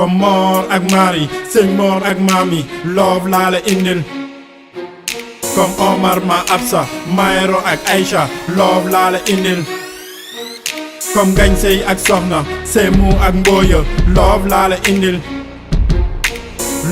comme Mor ak Mari sëñ Mor ak Mami love laa la indil comme Omar ma Absa Mayro ak Aïcha love laa la indil comme Gagne Sey ak Soxna Sémou ak Mboya love laa la indil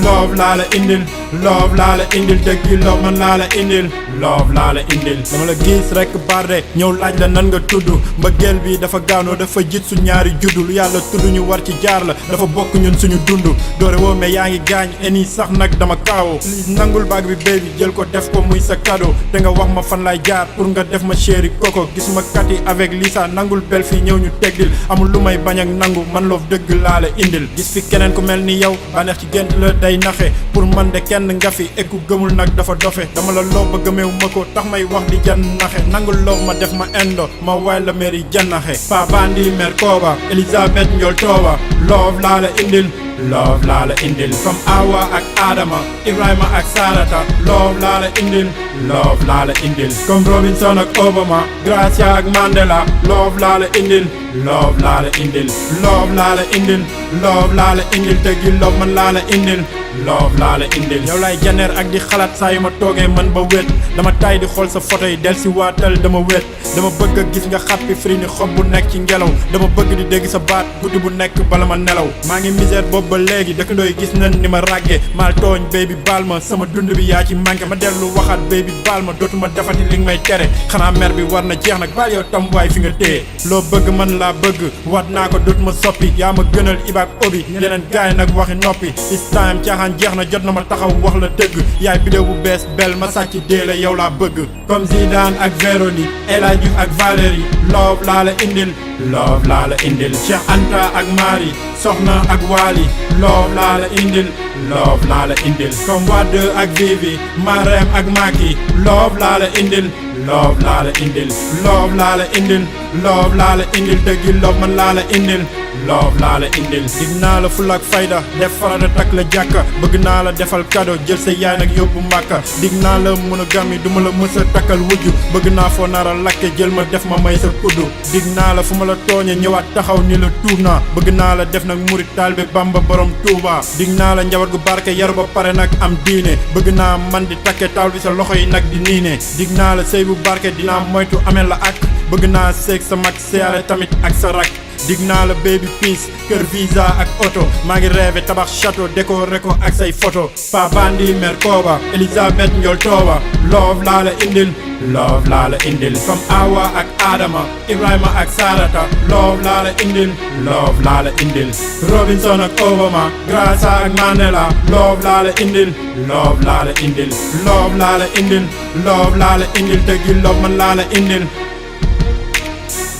love laa la indil love laa la indil dëggi love man laa la indil love laa la indil dama la gis rekk barde ñëw laaj la nan nga tudd mbëggeel bi dafa gaanoo dafa jit su ñaari juddu lu yàlla tudd ñu war ci jaar la dafa bokk ñun suñu dund doore woo mais yaa ngi gaañ eni sax nag dama kaawoo li nangul baag bi baby jël ko def ko muy sa cadeau te nga wax ma fan lay jaar pour nga def ma chéri koko gis ma kati avec Lisa nangul bel fii ñëw ñu teggil amul lu may bañ ak nangu man loof dëgg laa la indil gis fi keneen ku mel ni yow bànneex ci gént la day naxe pour man de kenn nga fi ekku gëmul nag dafa dofe dama la loob ba gëmeewu ma ko tax may wax di jan naxe nangul loob ma def ma indo ma waay la mairie jannaxe pa bandi mer kooba Elisabeth Ndiol tooba love laa la indil love laa la indil comme Awa ak Adama Ibrahima ak Sarata love laa la indil love laa la indil comme Robinson ak Obama Gracia ak Mandela love laa la indil love laa la indil love laa la indil love laa la indil dëggi love man laa la indil love laa la indil yow laay janeer ak di xalaat saa yu ma toogee man ba wét dama tay di xool sa photo yi del si waatal dama wét dama bëgg a gis nga xappi fri ni xob bu nekk ci ngelaw dama bëgg di dégg sa baat guddi bu nekk bala ma nelaw maa ngi misère boobu ba léegi dëkkandooy gis nañ ni ma ràggee maal tooñ baby baal ma sama dund bi yaa ci manqué ma dellu waxaat baby baal ma dootuma defati li nga may tere xanaa mer bi war na jeex nag baal yow tam waay fi nga téye loo bëgg man laa bëgg waat naa ko dootuma soppi yaa ma gënal ibaak obi yeneen gaay nag waxi noppi this time caaxaan jeex na jot na ma taxaw wax la dëgg yaay bidéo bu bees bel ma sàcc dee la yow laa bëgg comme Zidane ak Véronique El Hadji Diouf ak Valérie love laa la indil love laa la indil Cheikh Anta ak Marie Soxna ak Wali love laa la indil love laa la indil comme Wade ak Vivi Marème ak Maki love laa la indil love laa la indil love laa la indil love laa la indil dëggi love man laa la indil love laa la indil dig naa la fulla ak fayda def farata takk la jàkka bëgg naa la defal cadeau jël sa yaay nag yóbbu màkka dig naa la monogamie duma la mës a takkal wujju bëgg naa foo nara lakke jël ma def ma may sa kuddu dig naa la fu ma la tooñe ñëwaat taxaw ni la tuub naa bëgg naa la def nag murit taalibe Bamba borom Tuuba dig naa la njaboot gu barke yaru ba pare nag am diine bëgg naa man di takke taal bi sa loxo yi nag di niine dig naa la sëy bu barke dinaa moytu amee la ak bëgg naa seeg sa mag seyaale tamit ak sa rak dig naa la baby peace kër visa ak oto maa ngi rêvé tabax château décoré ko ak say photo pa bandi mer kooba Elisabeth Ndiol tooba love laa la indil love laa la indil comme Awa ak Adama Ibrahima ak Sarata love laa la indil love laa la indil Robinson ak Obama Gracia ak Mandela love laa la indil love laa la indil love laa la indil love laa la indil dëggi love man laa la indil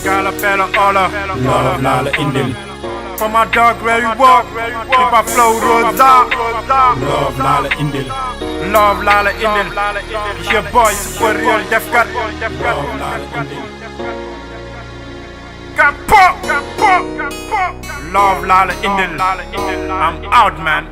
Gala fella ola love laa la indil for my dog where you walk keep a flow Rosa love laa la indil love laa la indil it's your boy super real def kat love laa la indil Kapo love laa la indil I'm out man